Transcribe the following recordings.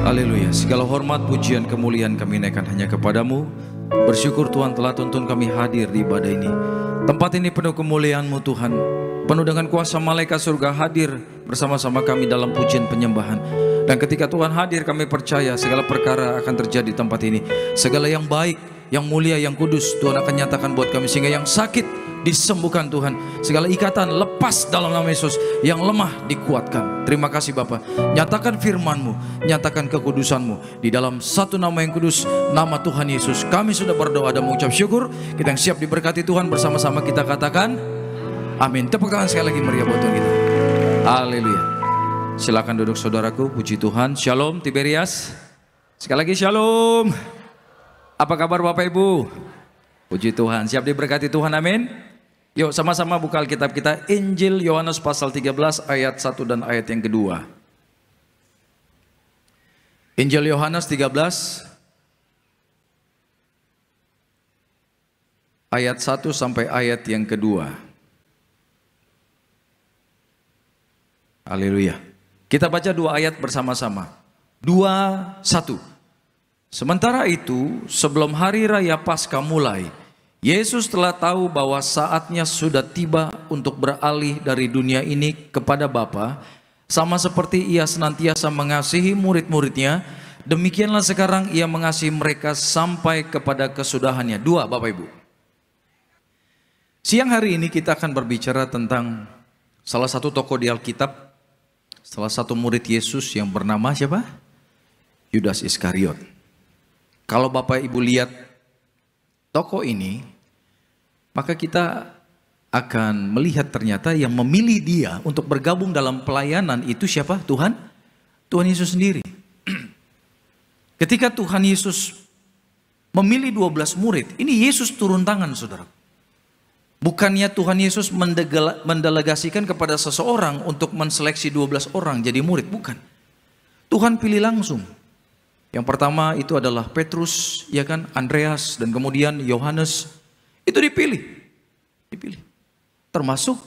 Haleluya. Segala hormat, pujian, kemuliaan kami naikkan hanya kepadamu. Bersyukur Tuhan telah tuntun kami hadir di ibadah ini. Tempat ini penuh kemuliaan-Mu Tuhan. Penuh dengan kuasa malaikat surga hadir bersama-sama kami dalam pujian penyembahan. Dan ketika Tuhan hadir, kami percaya segala perkara akan terjadi di tempat ini. Segala yang baik, yang mulia, yang kudus Tuhan akan nyatakan buat kami. Sehingga yang sakit disembuhkan Tuhan. Segala ikatan lepas dalam nama Yesus. Yang lemah dikuatkan. Terima kasih Bapa. Nyatakan firman-Mu, nyatakan kekudusan-Mu di dalam satu nama yang kudus, nama Tuhan Yesus. Kami sudah berdoa dan mengucap syukur. Kita yang siap diberkati Tuhan, bersama-sama kita katakan amin. Tepuk tangan sekali lagi meriah buat Tuhan kita. Haleluya. Silakan duduk saudaraku. Puji Tuhan. Shalom Tiberias. Sekali lagi shalom. Apa kabar Bapak Ibu? Puji Tuhan. Siap diberkati Tuhan, amin. Yuk sama-sama buka Alkitab kita, Injil Yohanes pasal 13 ayat 1 dan ayat yang kedua. Injil Yohanes 13 ayat 1 sampai ayat yang kedua. Haleluya. Kita baca dua ayat bersama-sama. 2, 1. Sementara itu, sebelum hari raya Paskah mulai, Yesus telah tahu bahwa saatnya sudah tiba untuk beralih dari dunia ini kepada Bapa. Sama seperti Ia senantiasa mengasihi murid-muridnya, demikianlah sekarang Ia mengasihi mereka sampai kepada kesudahannya. 2, Bapak Ibu. Siang hari ini kita akan berbicara tentang salah satu tokoh di Alkitab, salah satu murid Yesus yang bernama siapa? Yudas Iskariot. Kalau Bapak Ibu lihat tokoh ini, maka kita akan melihat ternyata yang memilih dia untuk bergabung dalam pelayanan itu siapa? Tuhan Yesus sendiri. Ketika Tuhan Yesus memilih 12 murid, ini Yesus turun tangan saudara. Bukannya Tuhan Yesus mendelegasikan kepada seseorang untuk menseleksi 12 orang jadi murid, bukan. Tuhan pilih langsung. Yang pertama itu adalah Petrus, ya kan, Andreas, dan kemudian Yohanes. Itu dipilih. Termasuk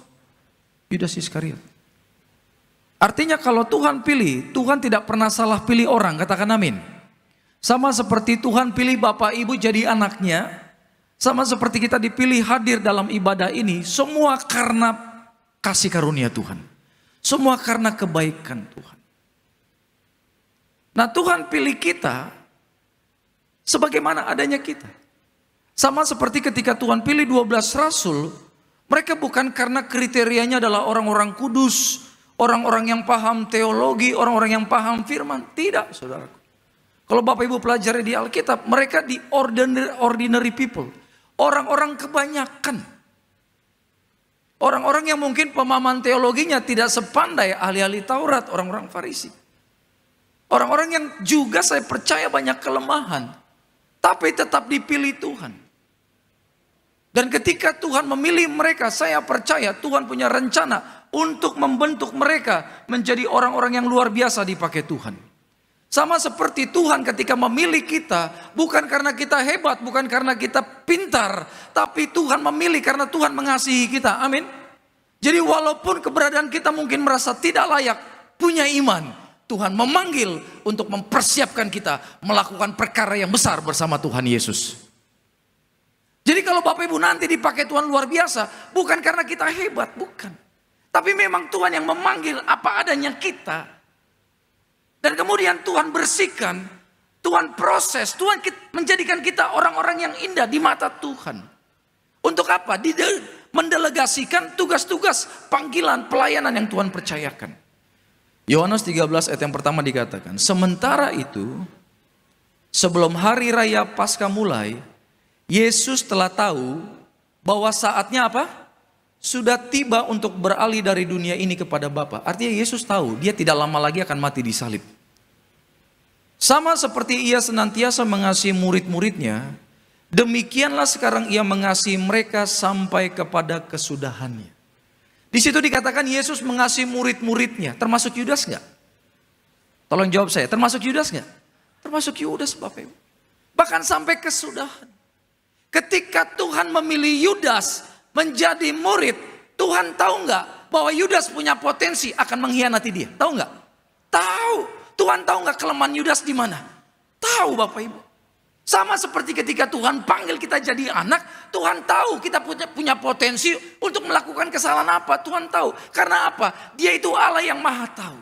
Yudas Iskariot. Artinya kalau Tuhan pilih, Tuhan tidak pernah salah pilih orang, katakan amin. Sama seperti Tuhan pilih Bapak Ibu jadi anaknya, sama seperti kita dipilih hadir dalam ibadah ini, semua karena kasih karunia Tuhan. Semua karena kebaikan Tuhan. Nah, Tuhan pilih kita sebagaimana adanya kita. Sama seperti ketika Tuhan pilih 12 rasul, mereka bukan karena kriterianya adalah orang-orang kudus, orang-orang yang paham teologi, orang-orang yang paham firman. Tidak, saudaraku. Kalau Bapak Ibu pelajari di Alkitab, mereka di ordinary people. Orang-orang kebanyakan. Orang-orang yang mungkin pemahaman teologinya tidak sepandai ahli-ahli Taurat, orang-orang Farisi. Orang-orang yang juga saya percaya banyak kelemahan, tapi tetap dipilih Tuhan. Dan ketika Tuhan memilih mereka, saya percaya Tuhan punya rencana untuk membentuk mereka menjadi orang-orang yang luar biasa dipakai Tuhan. Sama seperti Tuhan ketika memilih kita, bukan karena kita hebat, bukan karena kita pintar, tapi Tuhan memilih karena Tuhan mengasihi kita. Amin. Jadi walaupun keberadaan kita mungkin merasa tidak layak, punya iman, Tuhan memanggil untuk mempersiapkan kita melakukan perkara yang besar bersama Tuhan Yesus. Jadi kalau Bapak Ibu nanti dipakai Tuhan luar biasa, bukan karena kita hebat, bukan. Tapi memang Tuhan yang memanggil apa adanya kita. Dan kemudian Tuhan bersihkan, Tuhan proses, Tuhan menjadikan kita orang-orang yang indah di mata Tuhan. Untuk apa? Mendelegasikan tugas-tugas panggilan pelayanan yang Tuhan percayakan. Yohanes 13 ayat yang pertama dikatakan, sementara itu sebelum hari raya Paskah mulai, Yesus telah tahu bahwa saatnya apa? Sudah tiba untuk beralih dari dunia ini kepada Bapa. Artinya Yesus tahu dia tidak lama lagi akan mati di salib. Sama seperti Ia senantiasa mengasihi murid-muridnya, demikianlah sekarang Ia mengasihi mereka sampai kepada kesudahannya. Di situ dikatakan Yesus mengasihi murid-muridnya, termasuk Yudas enggak? Tolong jawab saya, termasuk Yudas enggak? Termasuk Yudas Bapak Ibu. Bahkan sampai kesudahan. Ketika Tuhan memilih Yudas menjadi murid, Tuhan tahu enggak bahwa Yudas punya potensi akan mengkhianati dia? Tahu enggak? Tahu. Tuhan tahu nggak kelemahan Yudas di mana? Tahu Bapak Ibu. Sama seperti ketika Tuhan panggil kita jadi anak, Tuhan tahu kita punya potensi untuk melakukan kesalahan apa. Tuhan tahu. Karena apa? Dia itu Allah yang maha tahu.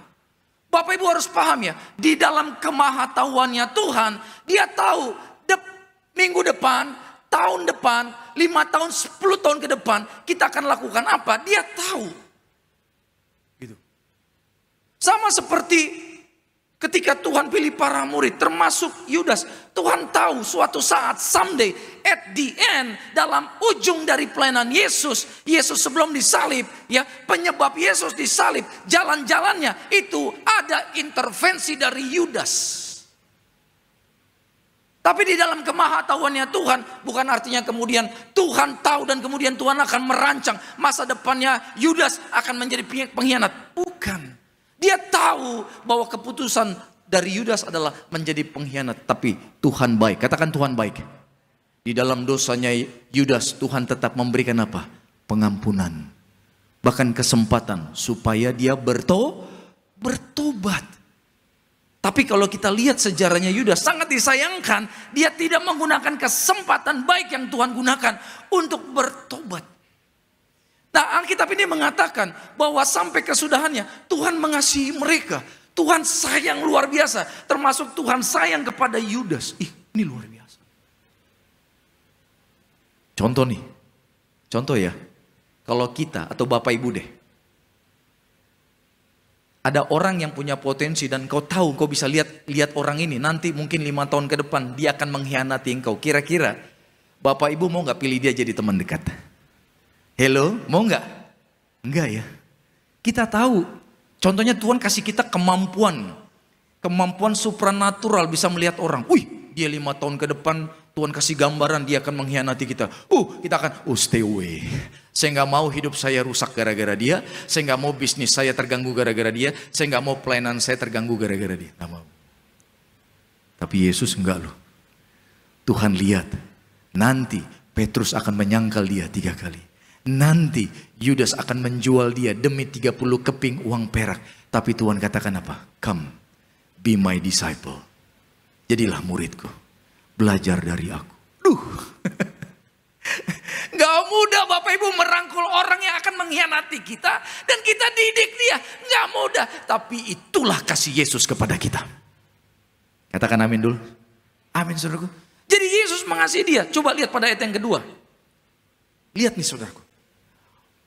Bapak Ibu harus paham ya. Di dalam kemahatauannya Tuhan, dia tahu minggu depan, tahun depan, 5 tahun, 10 tahun ke depan, kita akan lakukan apa. Dia tahu. Gitu. Sama seperti ketika Tuhan pilih para murid, termasuk Yudas, Tuhan tahu suatu saat, someday, at the end, dalam ujung dari pelayanan Yesus, Yesus sebelum disalib, ya, penyebab Yesus disalib, jalan-jalannya itu ada intervensi dari Yudas. Tapi di dalam kemahatauannya Tuhan, bukan artinya kemudian Tuhan tahu dan kemudian Tuhan akan merancang masa depannya Yudas akan menjadi pengkhianat. Bukan. Dia tahu bahwa keputusan dari Yudas adalah menjadi pengkhianat. Tapi Tuhan baik. Katakan Tuhan baik. Di dalam dosanya Yudas, Tuhan tetap memberikan apa? Pengampunan. Bahkan kesempatan supaya dia bertobat. Tapi kalau kita lihat sejarahnya Yudas, sangat disayangkan. Dia tidak menggunakan kesempatan baik yang Tuhan gunakan untuk bertobat. Nah, Alkitab ini mengatakan bahwa sampai kesudahannya Tuhan mengasihi mereka. Tuhan sayang luar biasa. Termasuk Tuhan sayang kepada Yudas. Ini luar biasa. Contoh nih. Contoh ya. Kalau kita atau Bapak Ibu deh. Ada orang yang punya potensi dan kau tahu, kau bisa lihat orang ini. Nanti mungkin 5 tahun ke depan dia akan mengkhianati engkau. Kira-kira Bapak Ibu mau gak pilih dia jadi teman dekat? Hello, mau nggak? Enggak ya. Kita tahu, contohnya Tuhan kasih kita kemampuan supranatural bisa melihat orang. Wih, dia 5 tahun ke depan Tuhan kasih gambaran dia akan mengkhianati kita. Kita akan, stay away. Saya nggak mau hidup saya rusak gara-gara dia. Saya nggak mau bisnis saya terganggu gara-gara dia. Saya nggak mau pelayanan saya terganggu gara-gara dia. Nggak mau. Tapi Yesus enggak loh. Tuhan lihat, nanti Petrus akan menyangkal dia 3 kali. Nanti Yudas akan menjual dia demi 30 keping uang perak. Tapi Tuhan katakan apa? Come, be my disciple. Jadilah muridku. Belajar dari aku. Gak mudah Bapak Ibu merangkul orang yang akan mengkhianati kita. Dan kita didik dia. Gak mudah. Tapi itulah kasih Yesus kepada kita. Katakan amin dulu. Amin saudaraku. Jadi Yesus mengasihi dia. Coba lihat pada ayat yang kedua. Lihat nih saudaraku.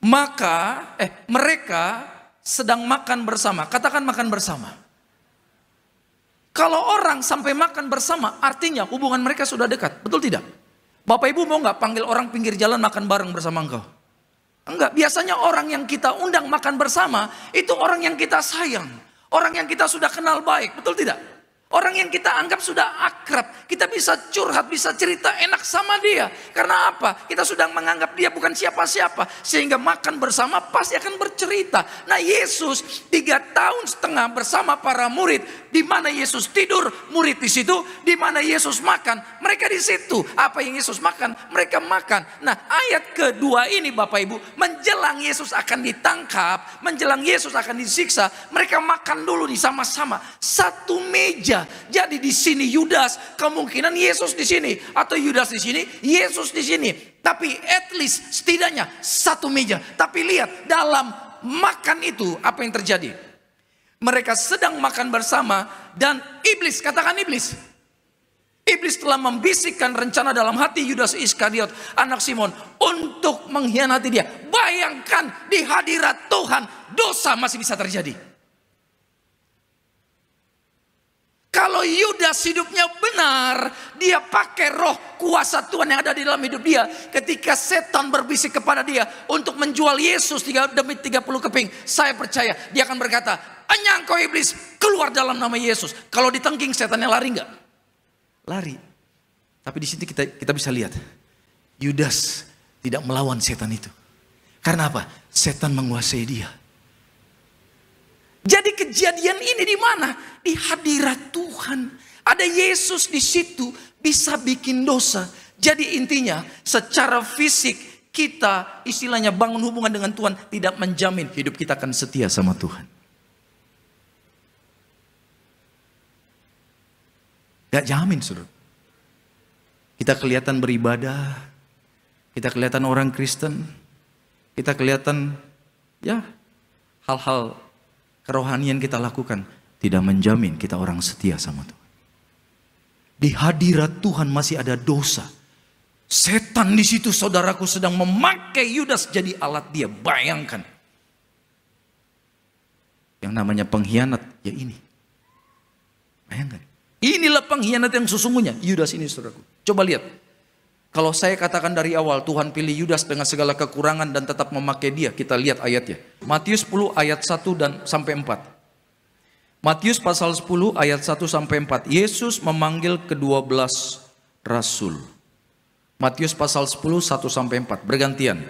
Maka mereka sedang makan bersama. Katakan makan bersama. Kalau orang sampai makan bersama, artinya hubungan mereka sudah dekat. Betul tidak? Bapak Ibu mau nggak panggil orang pinggir jalan makan bareng bersama engkau? Enggak. Biasanya orang yang kita undang makan bersama, itu orang yang kita sayang. Orang yang kita sudah kenal baik. Betul tidak? Orang yang kita anggap sudah akrab. Kita bisa curhat, bisa cerita enak sama dia. Karena apa? Kita sudah menganggap dia bukan siapa-siapa. Sehingga makan bersama pasti akan bercerita. Nah Yesus 3,5 tahun bersama para murid. Di mana Yesus tidur, murid di situ. Di mana Yesus makan, mereka di situ. Apa yang Yesus makan, mereka makan. Nah ayat kedua ini Bapak Ibu. Menjelang Yesus akan ditangkap. Menjelang Yesus akan disiksa. Mereka makan dulu nih sama-sama. Satu meja. Jadi di sini Yudas, kemungkinan Yesus di sini atau Yudas di sini, Yesus di sini. Tapi at least setidaknya satu meja. Tapi lihat dalam makan itu apa yang terjadi? Mereka sedang makan bersama dan iblis, katakan iblis. Iblis telah membisikkan rencana dalam hati Yudas Iskariot, anak Simon, untuk mengkhianati dia. Bayangkan di hadirat Tuhan dosa masih bisa terjadi. Kalau Yudas hidupnya benar, dia pakai roh kuasa Tuhan yang ada di dalam hidup dia. Ketika setan berbisik kepada dia untuk menjual Yesus demi 30 keping, saya percaya dia akan berkata, "Enyang kau iblis, keluar dalam nama Yesus." Kalau ditengking setannya lari enggak? Lari. Tapi di sini kita bisa lihat, Yudas tidak melawan setan itu. Karena apa? Setan menguasai dia. Jadi kejadian ini di mana? Di hadirat Tuhan. Ada Yesus di situ bisa bikin dosa. Jadi intinya secara fisik kita istilahnya bangun hubungan dengan Tuhan tidak menjamin hidup kita akan setia sama Tuhan. Gak jamin, saudara. Kita kelihatan beribadah, kita kelihatan orang Kristen, kita kelihatan ya hal-hal kerohanian kita lakukan, tidak menjamin kita orang setia sama Tuhan. Di hadirat Tuhan masih ada dosa. Setan di situ, saudaraku, sedang memakai Yudas jadi alat dia. Bayangkan. Yang namanya pengkhianat, ya ini. Bayangkan. Inilah pengkhianat yang sesungguhnya. Yudas ini, saudaraku. Coba lihat. Kalau saya katakan dari awal, Tuhan pilih Yudas dengan segala kekurangan dan tetap memakai dia. Kita lihat ayatnya. Matius 10 ayat 1 dan sampai 4. Matius pasal 10 ayat 1 sampai 4. Yesus memanggil ke-12 rasul. Matius pasal 10 1 sampai 4 bergantian.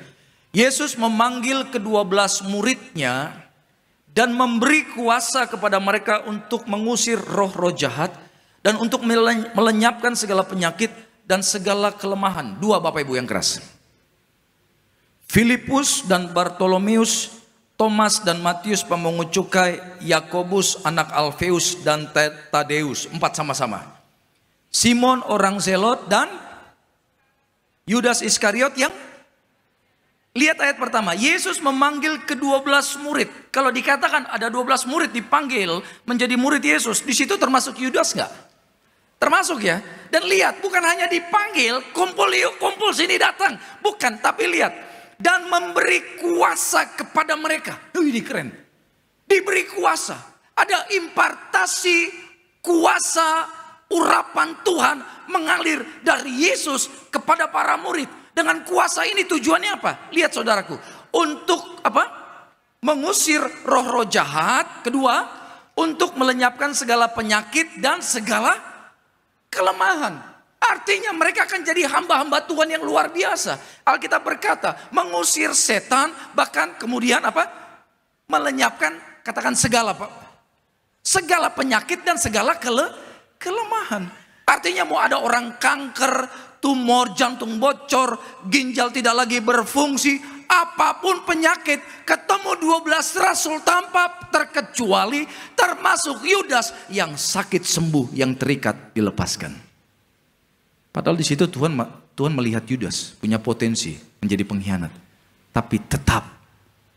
Yesus memanggil ke-12 muridnya dan memberi kuasa kepada mereka untuk mengusir roh-roh jahat dan untuk melenyapkan segala penyakit dan segala kelemahan. Dua Bapak Ibu yang keras. Filipus dan Bartolomeus, Thomas dan Matius pemungut cukai, Yakobus anak Alfeus dan Tadeus, 4 sama-sama. Simon orang Zelot dan Yudas Iskariot yang lihat ayat pertama. Yesus memanggil ke-12 murid. Kalau dikatakan ada 12 murid dipanggil menjadi murid Yesus, di situ termasuk Yudas enggak? Termasuk ya. Dan lihat, bukan hanya dipanggil, kumpul yuk, kumpul sini datang. Bukan, tapi lihat. Dan memberi kuasa kepada mereka. Ini keren. Diberi kuasa. Ada impartasi kuasa urapan Tuhan mengalir dari Yesus kepada para murid. Dengan kuasa ini tujuannya apa? Lihat saudaraku. Untuk apa? Mengusir roh-roh jahat. Kedua, untuk melenyapkan segala penyakit dan segala kelemahan. Artinya mereka akan jadi hamba-hamba Tuhan yang luar biasa. Alkitab berkata, mengusir setan, bahkan kemudian apa? Melenyapkan, katakan segala penyakit dan segala kelemahan. Artinya mau ada orang kanker, tumor, jantung bocor, ginjal tidak lagi berfungsi, apapun penyakit, ketemu 12 rasul tanpa terkecuali, termasuk Yudas yang sakit sembuh, yang terikat dilepaskan. Padahal di situ Tuhan melihat Yudas punya potensi menjadi pengkhianat, tapi tetap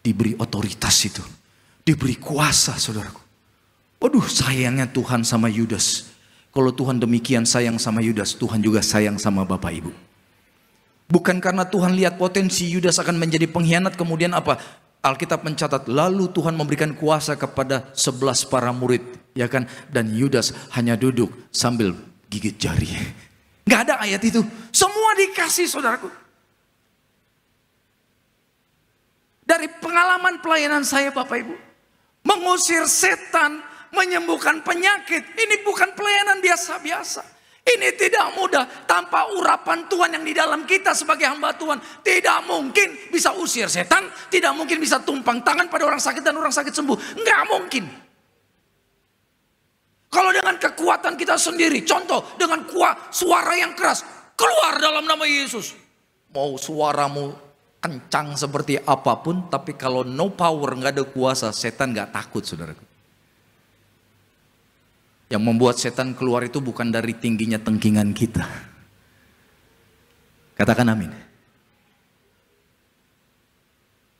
diberi otoritas itu, diberi kuasa, saudaraku. Waduh, sayangnya Tuhan sama Yudas. Kalau Tuhan demikian sayang sama Yudas, Tuhan juga sayang sama Bapak Ibu. Bukan karena Tuhan lihat potensi Yudas akan menjadi pengkhianat, kemudian apa? Alkitab mencatat, lalu Tuhan memberikan kuasa kepada 11 para murid, ya kan? Dan Yudas hanya duduk sambil gigit jari. Gak ada ayat itu. Semua dikasih, saudaraku. Dari pengalaman pelayanan saya, Bapak Ibu, mengusir setan, menyembuhkan penyakit, ini bukan pelayanan biasa-biasa. Ini tidak mudah. Tanpa urapan Tuhan yang di dalam kita sebagai hamba Tuhan, tidak mungkin bisa usir setan, tidak mungkin bisa tumpang tangan pada orang sakit dan orang sakit sembuh. Nggak mungkin. Kalau dengan kekuatan kita sendiri, contoh dengan suara yang keras, keluar dalam nama Yesus. Mau suaramu kencang seperti apapun, tapi kalau no power, nggak ada kuasa, setan nggak takut, saudaraku. Yang membuat setan keluar itu bukan dari tingginya tengkingan kita. Katakan amin.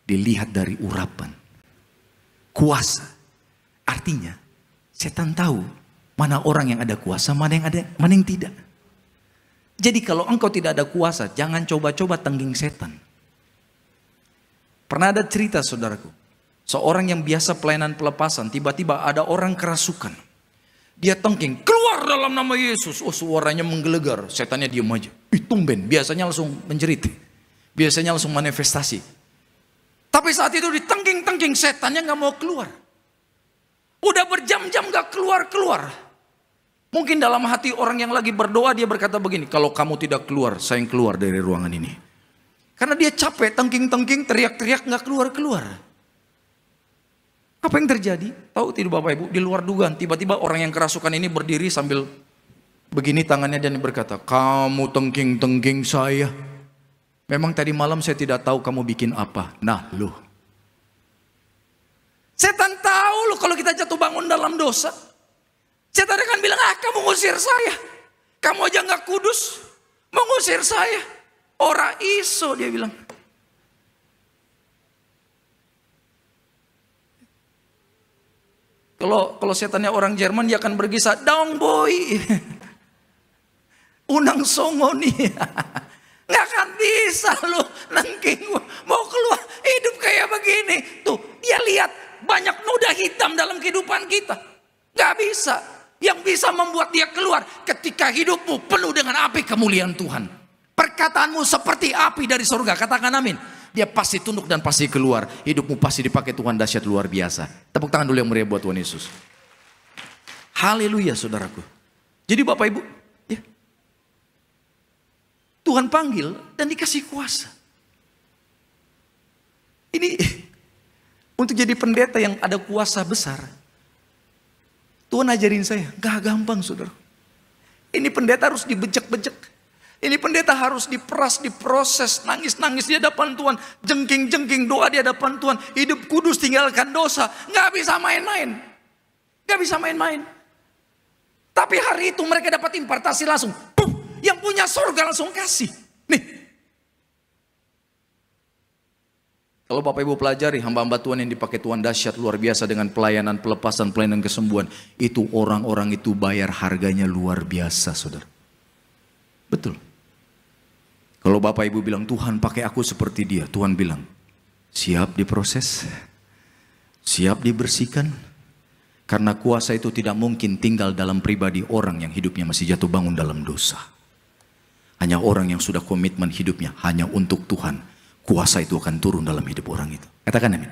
Dilihat dari urapan, kuasa. Artinya, setan tahu mana orang yang ada kuasa, mana yang tidak. Jadi kalau engkau tidak ada kuasa, jangan coba-coba tengging setan. Pernah ada cerita, saudaraku. Seorang yang biasa pelayanan pelepasan, tiba-tiba ada orang kerasukan. Dia tengking, keluar dalam nama Yesus. Oh, suaranya menggelegar, setannya diam aja. Tumben, biasanya langsung menjerit. Biasanya langsung manifestasi. Tapi saat itu ditengking-tengking, setannya gak mau keluar. Udah berjam-jam gak keluar-keluar. Mungkin dalam hati orang yang lagi berdoa, dia berkata begini, kalau kamu tidak keluar, saya yang keluar dari ruangan ini. Karena dia capek, tengking-tengking, teriak-teriak, gak keluar-keluar. Apa yang terjadi? Tahu tidak Bapak Ibu? Di luar dugaan, tiba-tiba orang yang kerasukan ini berdiri sambil begini tangannya dan berkata, kamu tengking-tengking saya. Memang tadi malam saya tidak tahu kamu bikin apa. Nah loh. Setan tahu loh kalau kita jatuh bangun dalam dosa. Setan akan bilang, kamu ngusir saya. Kamu aja nggak kudus, mengusir saya. Ora iso, dia bilang. Kalau setannya orang Jerman, dia akan berkisah, "Dong boy, unang songo nih." Nggak akan bisa lu nengking mau keluar hidup kayak begini. Tuh, dia lihat banyak noda hitam dalam kehidupan kita. Nggak bisa. Yang bisa membuat dia keluar ketika hidupmu penuh dengan api kemuliaan Tuhan. Perkataanmu seperti api dari surga. Katakan amin. Dia pasti tunduk dan pasti keluar. Hidupmu pasti dipakai Tuhan dahsyat luar biasa. Tepuk tangan dulu yang meriah buat Tuhan Yesus. Haleluya saudaraku. Jadi Bapak Ibu, ya, Tuhan panggil dan dikasih kuasa. Ini untuk jadi pendeta yang ada kuasa besar. Tuhan ajarin saya, gak gampang saudara. Ini pendeta harus dibejek-bejek. Ini pendeta harus diperas, diproses, nangis-nangis di hadapan Tuhan. Jengking-jengking doa di hadapan Tuhan. Hidup kudus, tinggalkan dosa. Gak bisa main-main. Gak bisa main-main. Tapi hari itu mereka dapat impartasi langsung. Yang punya surga langsung kasih. Nih. Kalau Bapak Ibu pelajari hamba-hamba Tuhan yang dipakai Tuhan dahsyat luar biasa dengan pelayanan, pelepasan, pelayanan kesembuhan. Itu orang-orang itu bayar harganya luar biasa saudara. Betul. Kalau Bapak Ibu bilang Tuhan pakai aku seperti dia. Tuhan bilang siap diproses. Siap dibersihkan. Karena kuasa itu tidak mungkin tinggal dalam pribadi orang yang hidupnya masih jatuh bangun dalam dosa. Hanya orang yang sudah komitmen hidupnya hanya untuk Tuhan. Kuasa itu akan turun dalam hidup orang itu. Katakan amin.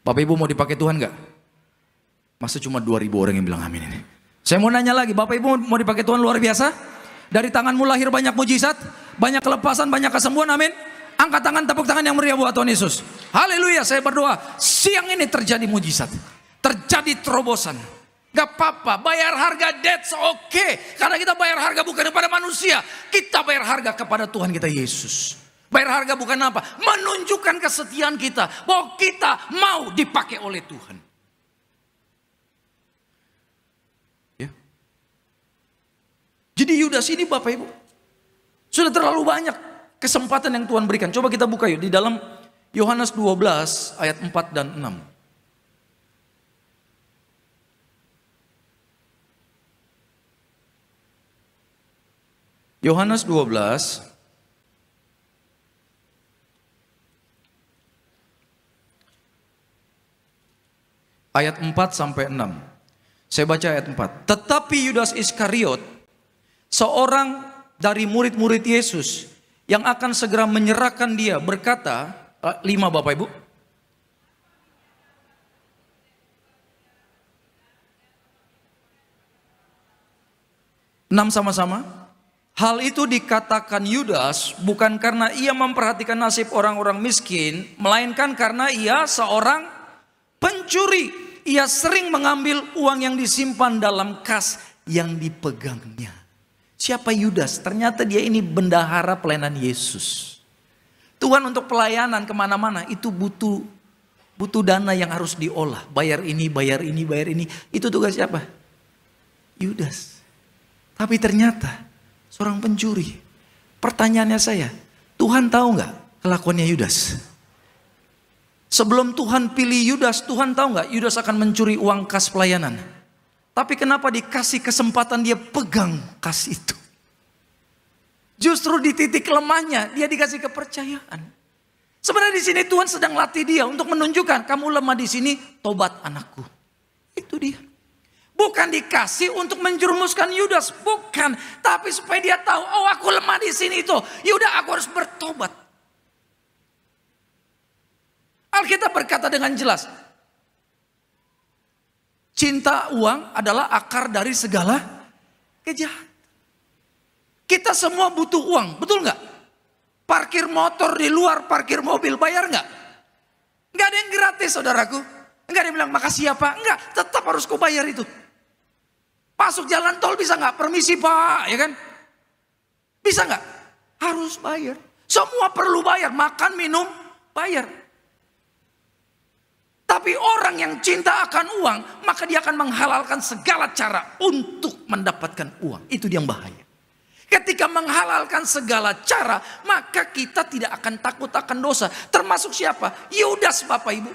Bapak Ibu mau dipakai Tuhan gak? Masa cuma 2.000 orang yang bilang amin ini? Saya mau nanya lagi, Bapak Ibu mau dipakai Tuhan luar biasa? Dari tanganmu lahir banyak mujizat, banyak kelepasan, banyak kesembuhan, amin. Angkat tangan, tepuk tangan yang meriah buat Tuhan Yesus. Haleluya, saya berdoa siang ini terjadi mujizat, terjadi terobosan. Gak apa-apa, bayar harga that's okay. Karena kita bayar harga bukan kepada manusia, kita bayar harga kepada Tuhan kita Yesus. Bayar harga bukan apa? Menunjukkan kesetiaan kita. Bahwa kita mau dipakai oleh Tuhan. Ya. Jadi Yudas ini Bapak Ibu. Sudah terlalu banyak kesempatan yang Tuhan berikan. Coba kita buka yuk. Di dalam Yohanes 12 ayat 4 dan 6. Yohanes 12 ayat 4 sampai 6. Saya baca ayat 4. Tetapi Yudas Iskariot, seorang dari murid-murid Yesus yang akan segera menyerahkan dia, berkata, 5 Bapak Ibu. Enam sama-sama. Hal itu dikatakan Yudas bukan karena ia memperhatikan nasib orang-orang miskin, melainkan karena ia seorang pencuri. Ia sering mengambil uang yang disimpan dalam kas yang dipegangnya. Siapa Yudas? Ternyata dia ini bendahara pelayanan Yesus. Tuhan untuk pelayanan kemana-mana itu butuh dana yang harus diolah. Bayar ini, bayar ini, bayar ini. Itu tugas siapa? Yudas. Tapi ternyata seorang pencuri. Pertanyaannya saya, Tuhan tahu nggak kelakuannya Yudas? Sebelum Tuhan pilih Yudas, Tuhan tahu nggak Yudas akan mencuri uang kas pelayanan. Tapi kenapa dikasih kesempatan dia pegang kas itu? Justru di titik lemahnya dia dikasih kepercayaan. Sebenarnya di sini Tuhan sedang latih dia untuk menunjukkan kamu lemah di sini, tobat anakku. Itu dia. Bukan dikasih untuk menjerumuskan Yudas, bukan. Tapi supaya dia tahu, oh aku lemah di sini itu. Yaudah aku harus bertobat. Alkitab berkata dengan jelas, cinta uang adalah akar dari segala kejahatan. Kita semua butuh uang, betul nggak? Parkir motor di luar, parkir mobil, bayar nggak? Nggak ada yang gratis saudaraku. Nggak ada yang bilang makasih ya pak, nggak, tetap harus kau bayar itu. Masuk jalan tol bisa nggak? Permisi pak, ya kan? Bisa nggak? Harus bayar. Semua perlu bayar, makan, minum, bayar. Tapi orang yang cinta akan uang, maka dia akan menghalalkan segala cara untuk mendapatkan uang. Itu yang bahaya. Ketika menghalalkan segala cara, maka kita tidak akan takut akan dosa. Termasuk siapa? Yudas, Bapak Ibu.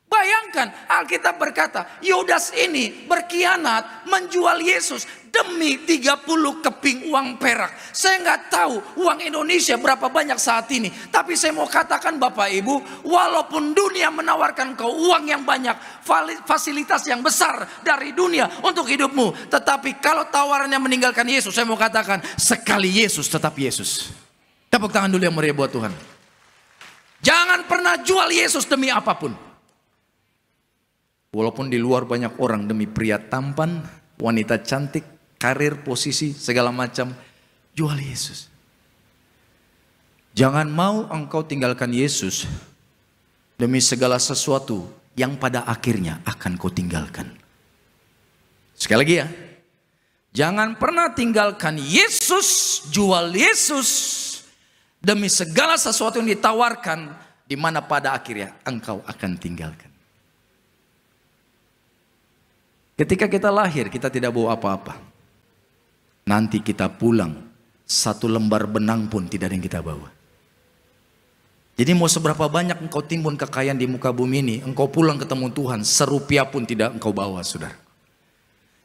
Bayangkan Alkitab berkata, Yudas ini berkhianat menjual Yesus demi 30 keping uang perak. Saya nggak tahu uang Indonesia berapa banyak saat ini. Tapi saya mau katakan Bapak Ibu, walaupun dunia menawarkan kau uang yang banyak, fasilitas yang besar dari dunia untuk hidupmu, tetapi kalau tawarannya meninggalkan Yesus, saya mau katakan sekali Yesus tetap Yesus. Tepuk tangan dulu yang meriah buat Tuhan. Jangan pernah jual Yesus demi apapun. Walaupun di luar banyak orang demi pria tampan, wanita cantik, karir, posisi, segala macam, jual Yesus. Jangan mau engkau tinggalkan Yesus demi segala sesuatu yang pada akhirnya akan kau tinggalkan. Sekali lagi ya, jangan pernah tinggalkan Yesus, jual Yesus demi segala sesuatu yang ditawarkan, di mana pada akhirnya engkau akan tinggalkan. Ketika kita lahir, kita tidak bawa apa-apa. Nanti kita pulang, satu lembar benang pun tidak ada yang kita bawa. Jadi mau seberapa banyak engkau timbun kekayaan di muka bumi ini, engkau pulang ketemu Tuhan, serupiah pun tidak engkau bawa, saudara.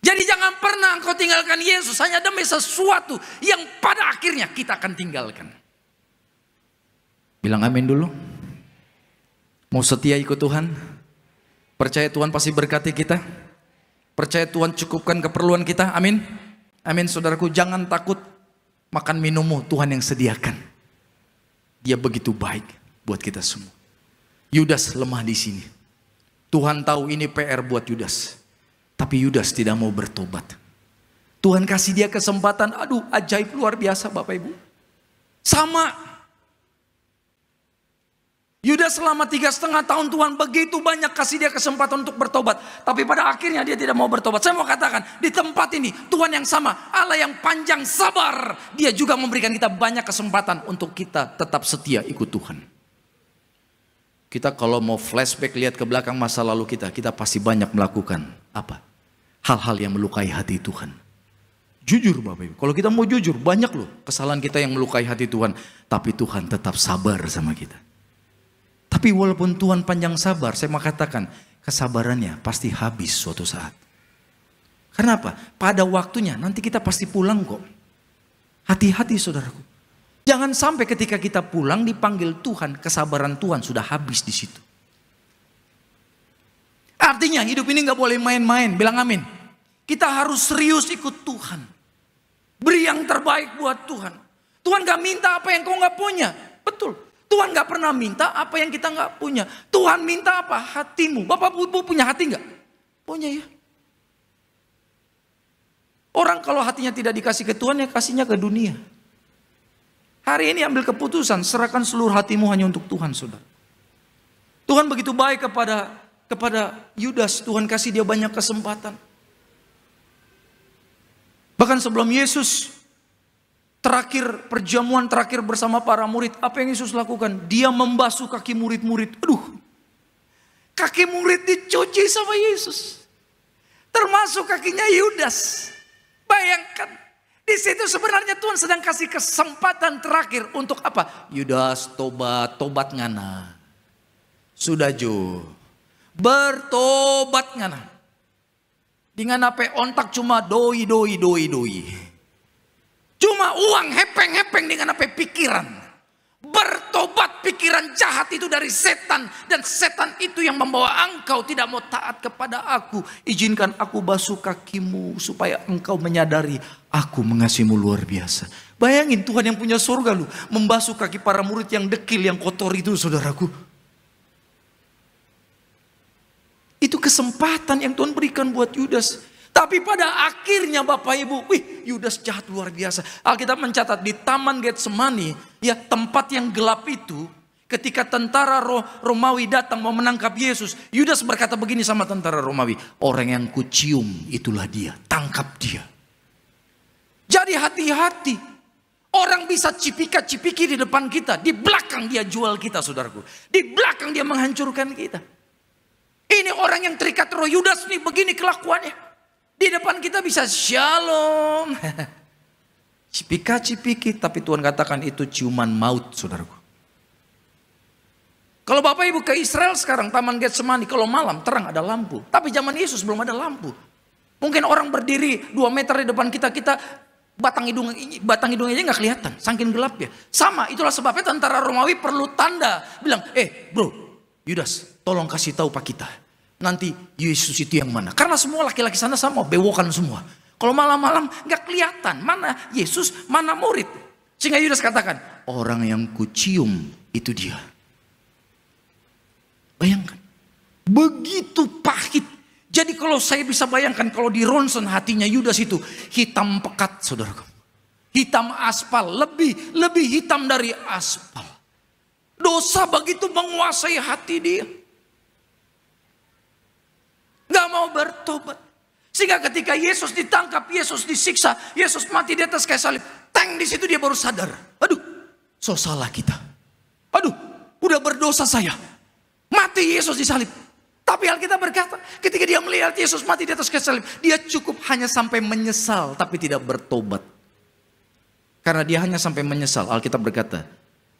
Jadi jangan pernah engkau tinggalkan Yesus hanya demi sesuatu yang pada akhirnya kita akan tinggalkan. Bilang amin dulu. Mau setia ikut Tuhan? Percaya Tuhan pasti berkati kita? Percaya Tuhan cukupkan keperluan kita, amin. Amin saudaraku, jangan takut makan minummu Tuhan yang sediakan. Dia begitu baik buat kita semua. Yudas lemah di sini. Tuhan tahu ini PR buat Yudas. Tapi Yudas tidak mau bertobat. Tuhan kasih dia kesempatan, aduh ajaib luar biasa Bapak Ibu. Sama. Yudas selama 3,5 tahun Tuhan begitu banyak kasih dia kesempatan untuk bertobat. Tapi pada akhirnya dia tidak mau bertobat. Saya mau katakan di tempat ini Tuhan yang sama, Allah yang panjang sabar. Dia juga memberikan kita banyak kesempatan untuk kita tetap setia ikut Tuhan. Kita kalau mau flashback lihat ke belakang masa lalu kita pasti banyak melakukan apa? Hal-hal yang melukai hati Tuhan. Jujur Bapak Ibu, kalau kita mau jujur banyak loh kesalahan kita yang melukai hati Tuhan. Tapi Tuhan tetap sabar sama kita. Tapi walaupun Tuhan panjang sabar, saya mau katakan kesabarannya pasti habis suatu saat. Karena apa? Pada waktunya nanti kita pasti pulang kok. Hati-hati saudaraku. Jangan sampai ketika kita pulang dipanggil Tuhan, kesabaran Tuhan sudah habis di situ. Artinya hidup ini gak boleh main-main, bilang amin. Kita harus serius ikut Tuhan. Beri yang terbaik buat Tuhan. Tuhan gak minta apa yang kau gak punya. Betul. Tuhan gak pernah minta apa yang kita gak punya. Tuhan minta apa? Hatimu. Bapak ibu punya hati gak? Punya ya. Orang kalau hatinya tidak dikasih ke Tuhan, ya kasihnya ke dunia. Hari ini ambil keputusan, serahkan seluruh hatimu hanya untuk Tuhan, saudara. Tuhan begitu baik kepada Yudas. Tuhan kasih dia banyak kesempatan. Bahkan sebelum Yesus perjamuan terakhir bersama para murid, apa yang Yesus lakukan? Dia membasuh kaki murid-murid. Aduh, kaki murid dicuci sama Yesus, termasuk kakinya Yudas. Bayangkan, di situ sebenarnya Tuhan sedang kasih kesempatan terakhir untuk apa? Yudas tobat ngana. Sudah jo, bertobat ngana. Dengan apa ontak cuma doi. Cuma uang hepeng-hepeng dengan apa pikiran. Bertobat, pikiran jahat itu dari setan. Dan setan itu yang membawa engkau tidak mau taat kepada aku. Izinkan aku basuh kakimu supaya engkau menyadari aku mengasihimu luar biasa. Bayangin Tuhan yang punya surga lu membasuh kaki para murid yang dekil, yang kotor itu saudaraku. Itu kesempatan yang Tuhan berikan buat Yudas. Tapi pada akhirnya Bapak Ibu, Yudas jahat luar biasa. Alkitab mencatat di Taman Getsemani, ya tempat yang gelap itu, ketika tentara Romawi datang mau menangkap Yesus, Yudas berkata begini sama tentara Romawi, orang yang kucium itulah dia, tangkap dia. Jadi hati-hati. Orang bisa cipika-cipiki di depan kita, di belakang dia jual kita saudaraku. Di belakang dia menghancurkan kita. Ini orang yang terikat roh Yudas nih begini kelakuannya. Di depan kita bisa shalom. Cipika-cipiki, tapi Tuhan katakan itu ciuman maut, saudaraku. Kalau Bapak Ibu ke Israel sekarang, Taman Getsemani, kalau malam terang ada lampu. Tapi zaman Yesus belum ada lampu. Mungkin orang berdiri 2 meter di depan kita, batang hidungnya aja nggak kelihatan, saking gelap ya. Sama, itulah sebabnya tentara Romawi perlu tanda, bilang, bro, Yudas, tolong kasih tahu Pak kita, nanti Yesus itu yang mana? Karena semua laki-laki sana sama, bewokan semua. Kalau malam-malam nggak kelihatan mana Yesus, mana murid. Sehingga Yudas katakan, orang yang kucium itu dia. Bayangkan, begitu pahit. Jadi kalau saya bisa bayangkan kalau di ronsen hatinya Yudas itu hitam pekat, saudara. Hitam aspal, lebih hitam dari aspal. Dosa begitu menguasai hati dia. Gak mau bertobat. Sehingga ketika Yesus ditangkap, Yesus disiksa, Yesus mati di atas kayu salib. Teng, di situ dia baru sadar. Aduh, so salah kita. Aduh, udah berdosa saya. Mati Yesus di salib. Tapi Alkitab berkata, ketika dia melihat Yesus mati di atas kayu salib, dia cukup hanya sampai menyesal, tapi tidak bertobat. Karena dia hanya sampai menyesal, Alkitab berkata,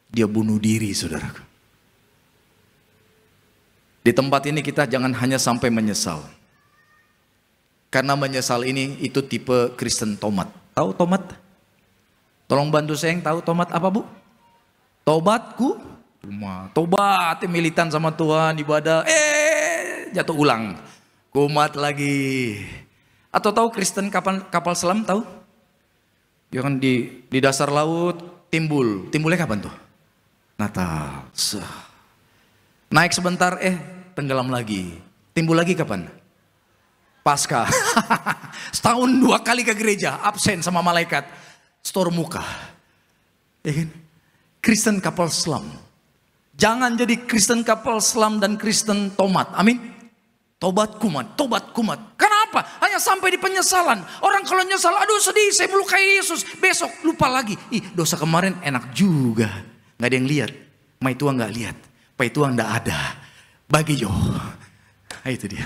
dia bunuh diri, saudaraku. Di tempat ini kita jangan hanya sampai menyesal. Karena menyesal ini itu tipe Kristen tomat. Tahu tomat? Tolong bantu saya yang tahu tomat apa, Bu? Tobatku cuma tobat, militan sama Tuhan, ibadah, jatuh ulang, kumat lagi. Atau tahu Kristen kapal selam, tahu? Ya kan di dasar laut timbulnya kapan tuh? Natal. Naik sebentar, tenggelam lagi. Timbul lagi kapan? Pasca. Setahun 2 kali ke gereja, absen sama malaikat, store muka. Ya kan? Kristen kapal selam. Jangan jadi Kristen kapal selam dan Kristen tomat. Amin. Tobat kumat. Kenapa? Hanya sampai di penyesalan. Orang kalau nyesal, aduh sedih, saya melukai Yesus. Besok lupa lagi. Dosa kemarin enak juga. Gak ada yang lihat. Mai Tuhan gak lihat. Pai Tuhan gak ada. Bagi Jo. Itu dia.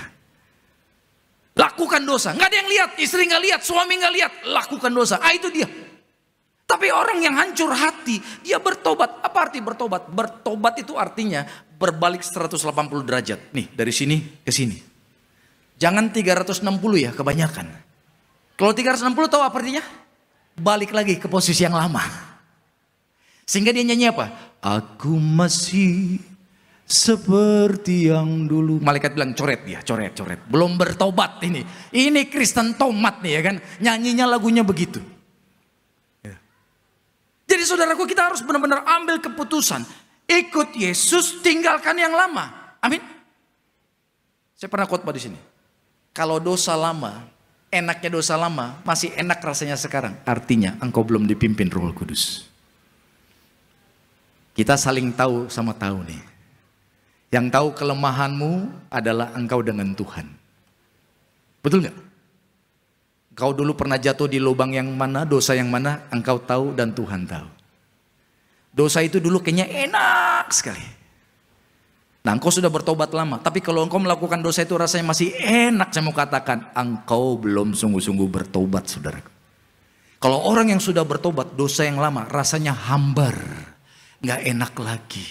Lakukan dosa. Gak ada yang lihat. Istri gak lihat. Suami gak lihat. Lakukan dosa. Itu dia. Tapi orang yang hancur hati, dia bertobat. Apa arti bertobat? Bertobat itu artinya berbalik 180 derajat. Nih, dari sini ke sini. Jangan 360 ya, kebanyakan. Kalau 360 tahu apa artinya? Balik lagi ke posisi yang lama. Sehingga dia nyanyi apa? Aku masih seperti yang dulu. Malaikat bilang coret dia, coret. Belum bertobat ini. Ini Kristen tomat nih ya kan. Nyanyinya lagunya begitu. Jadi saudaraku, kita harus benar-benar ambil keputusan. Ikut Yesus, tinggalkan yang lama. Amin. Saya pernah khotbah di sini. Kalau dosa lama, enaknya dosa lama, masih enak rasanya sekarang. Artinya engkau belum dipimpin Roh Kudus. Kita saling tahu sama tahu nih. Yang tahu kelemahanmu adalah engkau dengan Tuhan. Betul gak? Kau dulu pernah jatuh di lubang yang mana, dosa yang mana, engkau tahu dan Tuhan tahu. Dosa itu dulu kayaknya enak sekali. Nah, engkau sudah bertobat lama, tapi kalau engkau melakukan dosa itu rasanya masih enak, saya mau katakan, engkau belum sungguh-sungguh bertobat, saudaraku. Kalau orang yang sudah bertobat, dosa yang lama rasanya hambar, nggak enak lagi.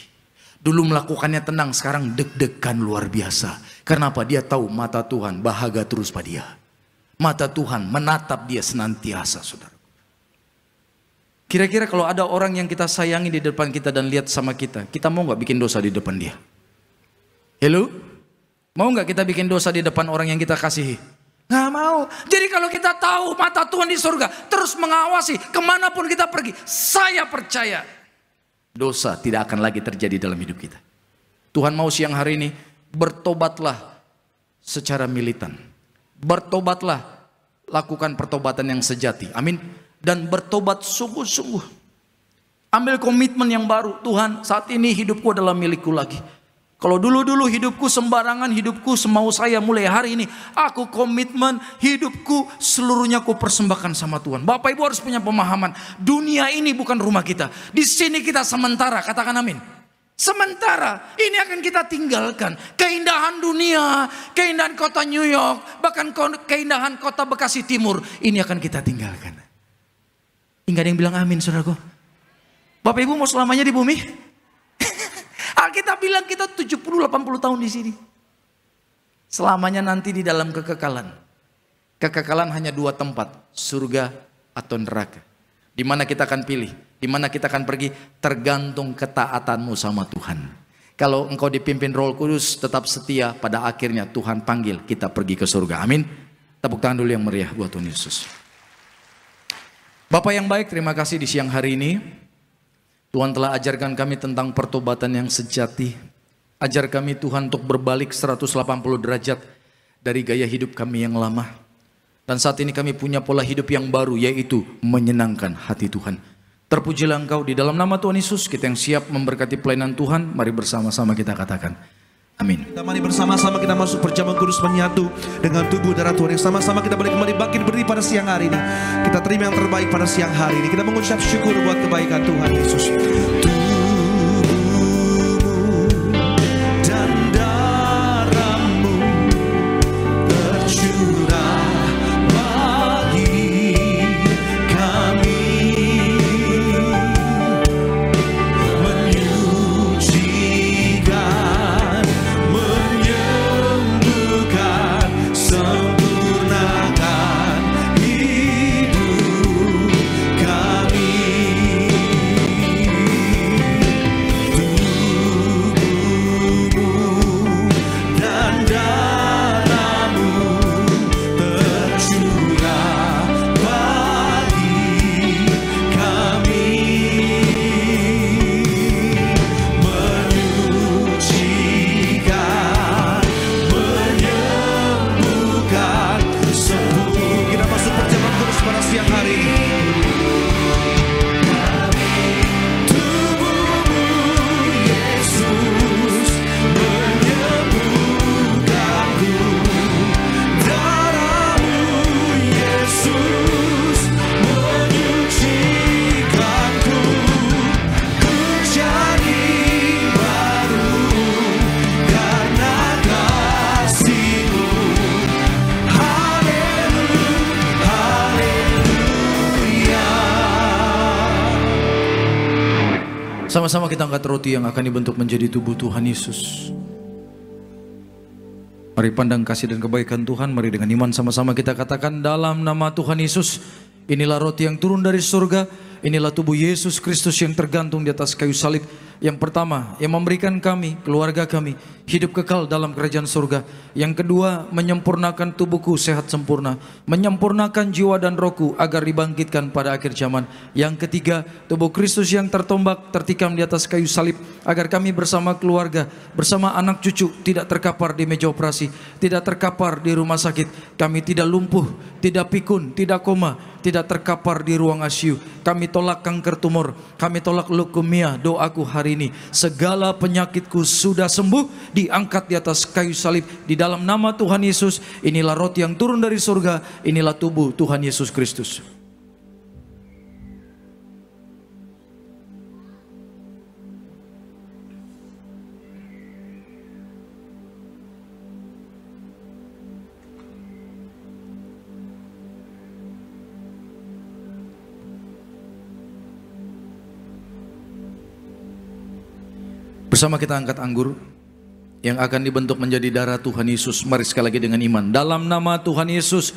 Dulu melakukannya tenang, sekarang deg-degan luar biasa. Kenapa? Dia tahu mata Tuhan bahagia terus pada dia. Mata Tuhan menatap dia senantiasa, saudara. Kira-kira kalau ada orang yang kita sayangi di depan kita dan lihat sama kita mau nggak bikin dosa di depan dia? Hello? Mau nggak kita bikin dosa di depan orang yang kita kasihi? Nggak mau. Jadi kalau kita tahu mata Tuhan di surga, terus mengawasi kemanapun kita pergi, saya percaya dosa tidak akan lagi terjadi dalam hidup kita. Tuhan mau siang hari ini, bertobatlah secara militan. Bertobatlah, lakukan pertobatan yang sejati. Amin. Dan bertobat sungguh-sungguh. Ambil komitmen yang baru. Tuhan, saat ini hidupku adalah milikku lagi. Kalau dulu-dulu hidupku sembarangan, hidupku semau saya, mulai hari ini aku komitmen hidupku seluruhnya aku persembahkan sama Tuhan. Bapak Ibu harus punya pemahaman. Dunia ini bukan rumah kita. Di sini kita sementara, katakan amin. Sementara ini akan kita tinggalkan. Keindahan dunia, keindahan kota New York, bahkan keindahan kota Bekasi Timur, ini akan kita tinggalkan. Enggak ada yang bilang amin, saudaraku. Bapak Ibu mau selamanya di bumi? Alkitab bilang kita 70-80 tahun di sini. Selamanya nanti di dalam kekekalan. Kekekalan hanya 2 tempat, surga atau neraka. Di mana kita akan pilih, di mana kita akan pergi, tergantung ketaatanmu sama Tuhan. Kalau engkau dipimpin Roh Kudus, tetap setia, pada akhirnya Tuhan panggil kita pergi ke surga. Amin. Tepuk tangan dulu yang meriah buat Tuhan Yesus. Bapak yang baik, terima kasih di siang hari ini. Tuhan telah ajarkan kami tentang pertobatan yang sejati. Ajar kami Tuhan untuk berbalik 180 derajat dari gaya hidup kami yang lama. Dan saat ini kami punya pola hidup yang baru, yaitu menyenangkan hati Tuhan. Terpujilah Engkau, di dalam nama Tuhan Yesus. Kita yang siap memberkati pelayanan Tuhan, mari bersama-sama kita katakan amin. Kita mari bersama-sama kita masuk perjamuan kudus menyatu dengan tubuh darah Tuhan. Sama-sama kita boleh kembali bangkit berdiri pada siang hari ini. Kita terima yang terbaik pada siang hari ini. Kita mengucap syukur buat kebaikan Tuhan Yesus. Sama-sama kita angkat roti yang akan dibentuk menjadi tubuh Tuhan Yesus. Mari pandang kasih dan kebaikan Tuhan. Mari dengan iman sama-sama kita katakan dalam nama Tuhan Yesus. Inilah roti yang turun dari surga. Inilah tubuh Yesus Kristus yang tergantung di atas kayu salib. Yang pertama, yang memberikan kami, keluarga kami, hidup kekal dalam kerajaan surga. Yang kedua, menyempurnakan tubuhku sehat sempurna, menyempurnakan jiwa dan rohku agar dibangkitkan pada akhir zaman. Yang ketiga, tubuh Kristus yang tertombak, tertikam di atas kayu salib, agar kami bersama keluarga, bersama anak cucu tidak terkapar di meja operasi, tidak terkapar di rumah sakit. Kami tidak lumpuh, tidak pikun, tidak koma, tidak terkapar di ruang ICU. Kami tolak kanker tumor, kami tolak leukemia. Doaku hari ini, segala penyakitku sudah sembuh, diangkat di atas kayu salib. Di dalam nama Tuhan Yesus, inilah roti yang turun dari surga, inilah tubuh Tuhan Yesus Kristus. Bersama kita angkat anggur yang akan dibentuk menjadi darah Tuhan Yesus. Mari sekali lagi dengan iman. Dalam nama Tuhan Yesus,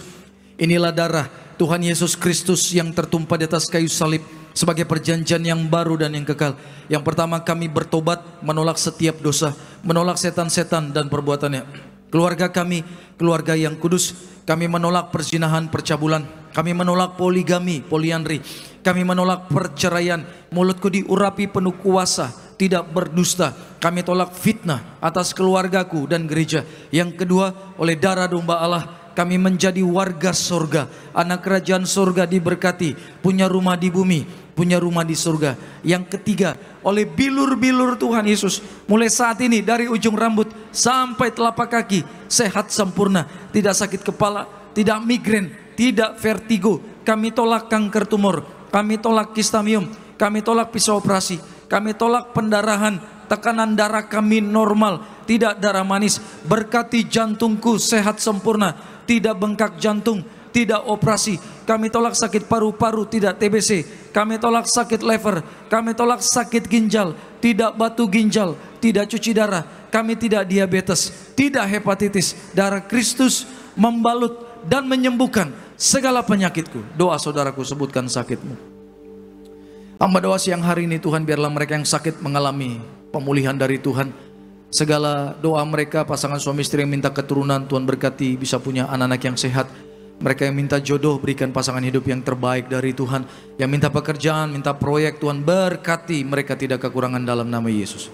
inilah darah Tuhan Yesus Kristus yang tertumpah di atas kayu salib sebagai perjanjian yang baru dan yang kekal. Yang pertama, kami bertobat, menolak setiap dosa, menolak setan-setan dan perbuatannya. Keluarga kami, keluarga yang kudus. Kami menolak perzinahan, percabulan. Kami menolak poligami, poliandri. Kami menolak perceraian. Mulutku diurapi penuh kuasa, tidak berdusta. Kami tolak fitnah atas keluargaku dan gereja. Yang kedua, oleh darah domba Allah, kami menjadi warga surga, anak kerajaan surga, diberkati, punya rumah di bumi, punya rumah di surga. Yang ketiga, oleh bilur-bilur Tuhan Yesus, mulai saat ini dari ujung rambut sampai telapak kaki sehat sempurna, tidak sakit kepala, tidak migrain, tidak vertigo. Kami tolak kanker tumor, kami tolak kistamium, kami tolak pisau operasi, kami tolak pendarahan, tekanan darah kami normal, tidak darah manis. Berkati jantungku sehat sempurna, tidak bengkak jantung, tidak operasi. Kami tolak sakit paru-paru, tidak TBC. Kami tolak sakit liver. Kami tolak sakit ginjal, tidak batu ginjal, tidak cuci darah. Kami tidak diabetes, tidak hepatitis. Darah Kristus membalut dan menyembuhkan segala penyakitku. Doa saudaraku, sebutkan sakitmu. Hamba doa siang hari ini Tuhan, biarlah mereka yang sakit mengalami pemulihan dari Tuhan. Segala doa mereka, pasangan suami istri yang minta keturunan, Tuhan berkati bisa punya anak-anak yang sehat. Mereka yang minta jodoh, berikan pasangan hidup yang terbaik dari Tuhan. Yang minta pekerjaan, minta proyek, Tuhan berkati mereka tidak kekurangan dalam nama Yesus.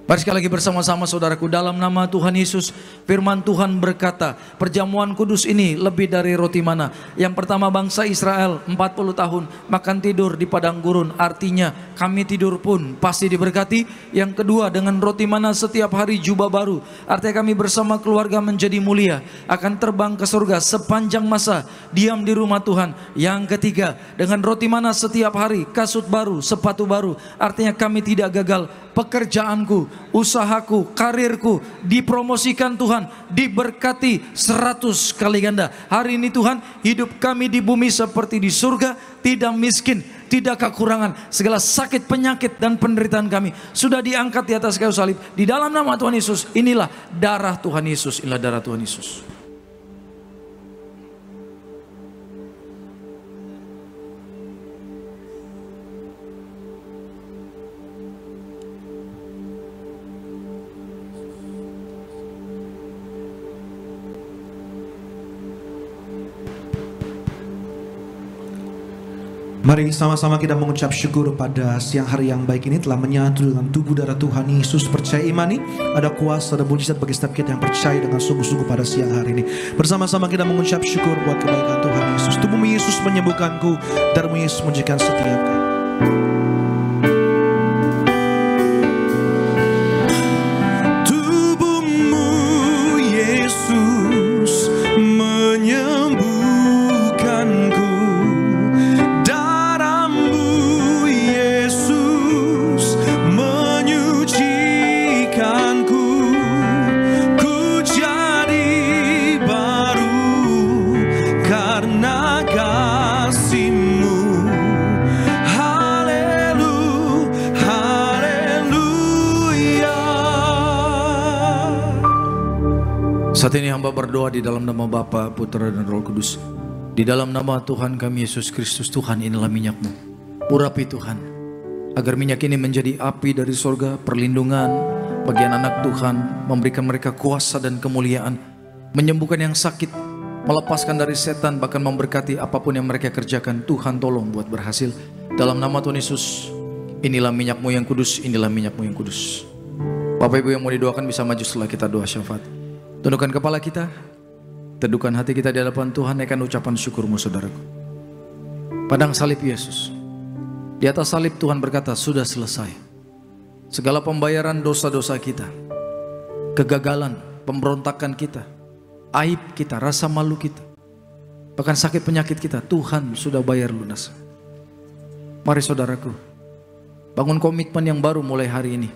Mari sekali lagi bersama-sama saudaraku, dalam nama Tuhan Yesus. Firman Tuhan berkata, perjamuan kudus ini lebih dari roti mana. Yang pertama, bangsa Israel 40 tahun makan tidur di padang gurun, artinya kami tidur pun pasti diberkati. Yang kedua, dengan roti mana setiap hari jubah baru, artinya kami bersama keluarga menjadi mulia, akan terbang ke surga sepanjang masa diam di rumah Tuhan. Yang ketiga, dengan roti mana setiap hari kasut baru, sepatu baru, artinya kami tidak gagal. Pekerjaanku, usahaku, karirku dipromosikan Tuhan, diberkati 100 kali ganda. Hari ini Tuhan, hidup kami di bumi seperti di surga, tidak miskin, tidak kekurangan. Segala sakit, penyakit dan penderitaan kami sudah diangkat di atas kayu salib. Di dalam nama Tuhan Yesus, inilah darah Tuhan Yesus, inilah darah Tuhan Yesus. Mari sama-sama kita mengucap syukur pada siang hari yang baik ini telah menyatu dengan tubuh darah Tuhan Yesus. Percaya imani, ada kuasa, ada mujizat bagi setiap kita yang percaya dengan sungguh-sungguh pada siang hari ini. Bersama-sama kita mengucap syukur buat kebaikan Tuhan Yesus. Tubuhmu Yesus menyembuhkanku, darahmu Yesus menjadikan setiap kami. Saat ini hamba berdoa di dalam nama Bapa, Putra dan Roh Kudus. Di dalam nama Tuhan kami Yesus Kristus. Tuhan, inilah minyakmu. Urapi Tuhan, agar minyak ini menjadi api dari sorga, perlindungan bagi anak Tuhan, memberikan mereka kuasa dan kemuliaan, menyembuhkan yang sakit, melepaskan dari setan, bahkan memberkati apapun yang mereka kerjakan. Tuhan tolong buat berhasil. Dalam nama Tuhan Yesus, inilah minyakmu yang kudus, inilah minyakmu yang kudus. Bapak Ibu yang mau didoakan bisa maju setelah kita doa syafaat. Tundukkan kepala kita, teduhkan hati kita di hadapan Tuhan, naikkan ucapan syukurmu saudaraku. Padang salib Yesus, di atas salib Tuhan berkata, sudah selesai. Segala pembayaran dosa-dosa kita, kegagalan, pemberontakan kita, aib kita, rasa malu kita, bahkan sakit penyakit kita, Tuhan sudah bayar lunas. Mari saudaraku, bangun komitmen yang baru mulai hari ini.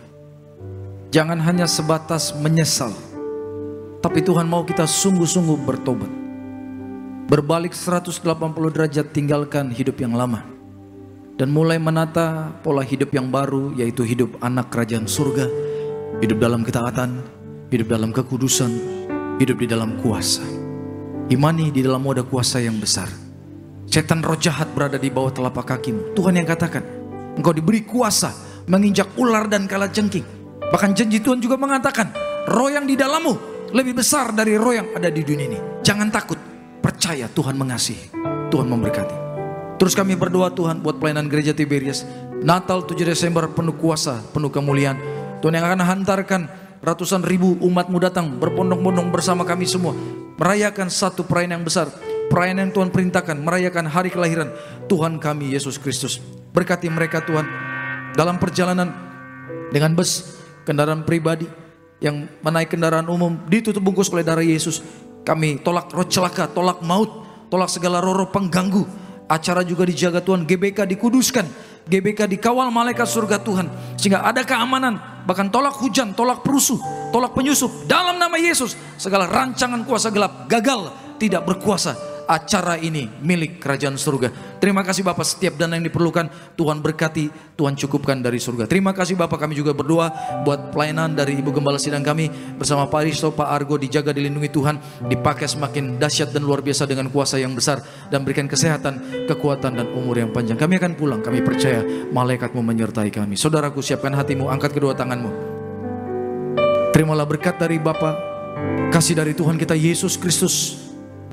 Jangan hanya sebatas menyesal, tapi Tuhan mau kita sungguh-sungguh bertobat. Berbalik 180 derajat, tinggalkan hidup yang lama. Dan mulai menata pola hidup yang baru, yaitu hidup anak kerajaan surga. Hidup dalam ketaatan, hidup dalam kekudusan, hidup di dalam kuasa. Imani di dalam ada kuasa yang besar. Setan roh jahat berada di bawah telapak kakimu. Tuhan yang katakan, engkau diberi kuasa menginjak ular dan kalajengking. Bahkan janji Tuhan juga mengatakan, roh yang di dalammu lebih besar dari roh yang ada di dunia ini. Jangan takut, percaya Tuhan mengasihi, Tuhan memberkati. Terus kami berdoa Tuhan buat pelayanan gereja Tiberias. Natal 7 Desember penuh kuasa, penuh kemuliaan. Tuhan yang akan hantarkan ratusan ribu umatmu datang berbondong-bondong bersama kami semua. Merayakan satu perayaan yang besar, perayaan yang Tuhan perintahkan, merayakan hari kelahiran Tuhan kami Yesus Kristus. Berkati mereka Tuhan dalam perjalanan dengan bus, kendaraan pribadi, yang menaik kendaraan umum, ditutup bungkus oleh darah Yesus. Kami tolak roh celaka, tolak maut, tolak segala roh-roh pengganggu. Acara juga dijaga Tuhan, GBK dikuduskan, GBK dikawal malaikat surga Tuhan, sehingga ada keamanan. Bahkan tolak hujan, tolak perusuh, tolak penyusup. Dalam nama Yesus, segala rancangan kuasa gelap gagal, tidak berkuasa. Acara ini milik kerajaan surga. Terima kasih Bapak, setiap dana yang diperlukan Tuhan berkati, Tuhan cukupkan dari surga. Terima kasih Bapak, kami juga berdoa buat pelayanan dari Ibu Gembala Sidang kami bersama Pak Risto, Pak Argo, dijaga, dilindungi Tuhan, dipakai semakin dahsyat dan luar biasa dengan kuasa yang besar, dan berikan kesehatan, kekuatan dan umur yang panjang. Kami akan pulang, kami percaya malaikatmu menyertai kami. Saudaraku, siapkan hatimu, angkat kedua tanganmu. Terimalah berkat dari Bapa, kasih dari Tuhan kita Yesus Kristus,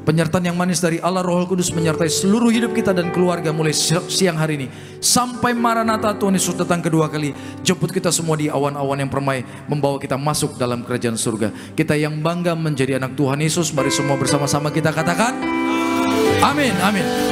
penyertaan yang manis dari Allah Roh Kudus menyertai seluruh hidup kita dan keluarga mulai siang hari ini sampai Maranatha Tuhan Yesus datang kedua kali. Jemput kita semua di awan-awan yang permai, membawa kita masuk dalam kerajaan surga. Kita yang bangga menjadi anak Tuhan Yesus, mari semua bersama-sama kita katakan amin, amin.